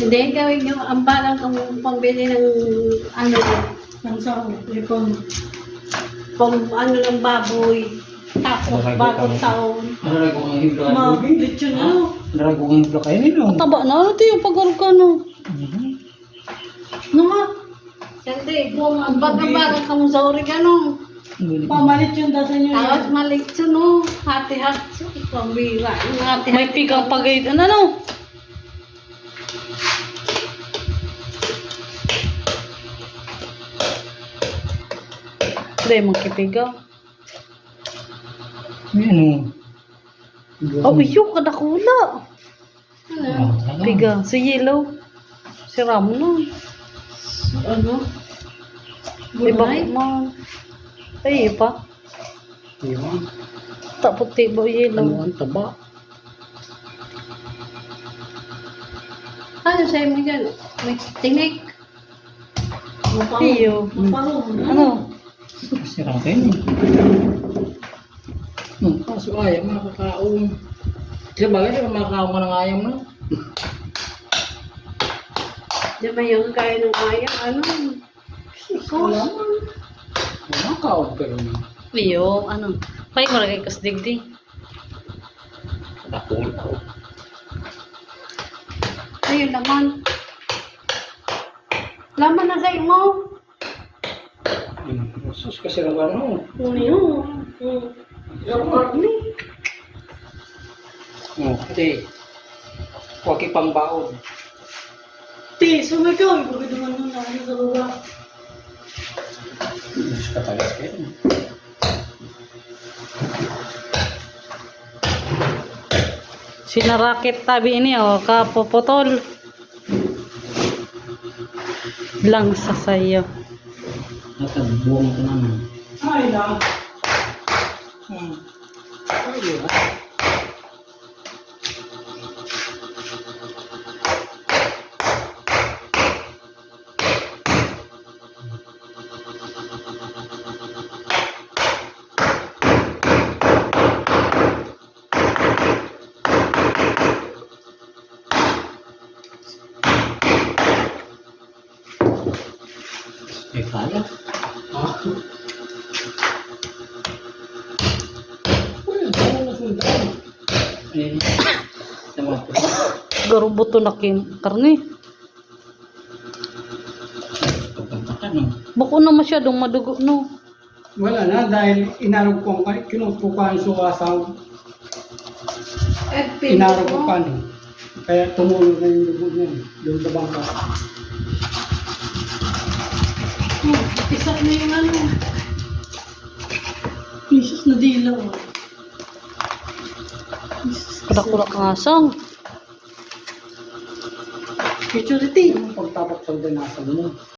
Hindi, gawin nyo, ang balang kang pambili ng ano, Ang sa ipon. ano ng baboy. Tapos bagong taon. Narago ang hibla kayo. Mabit yun ano. Narago ang hibla kayo nino. Mataba na. Ano ito yung pag-arog ka no? Ano nga? Hindi, ang bagang-bagang ka mo sa oregano. Pamalit yun dasa nyo. Tapos maliit yun, no? Hati-hati. Pambira. May pigang pagayit. Ano? Hindi, magkipigaw. Ano? Oh, iyo, kadakula. Ano? Piga, si Yellow. Si Ramon. Ano? Iba Gulay? man. Ay, iba. Iwan. Tak puti ba Yellow? Ano ang taba? Ano sa'yo mo dyan? May tinik. Iyo. Mapalong. Ano? Sira kayo. Kaso ayaw makakaon. Kasi bagay, di ba makakaon ka ng ayaw mo? Di ba yung kaya ng ayang? Ano? Wala man. Makakaon ka rin. Iyo, ano? Pay mo lagi kas digdi. Ako. Ayun naman. Laman na sa'yo mo. Sus kasi lang ano. Ano yun? Ate. Huwag ipang baon. Ti, sumikaw. Ibagay naman nun na. Ano sa baba? Mas katagas kayo. Sinarakit tabi ini oh, kapopotol. Lang sa sayo. Natabuong ko naman. Ay lang. Ayun. Kaya? Ha? Eh, naman po. Garubuto na kim karne. Pagpampakan, no? Bako na masyadong madugo no. Wala na dahil inarog ko ang kinutukan suwasaw. Inarog ko pa no. Kaya tumulog na yung dugo niya doon sa bangka. Isak na yung ano. Jesus na dilaw. Kadakula kasang. Security. Pagtapos sa dinasan mo.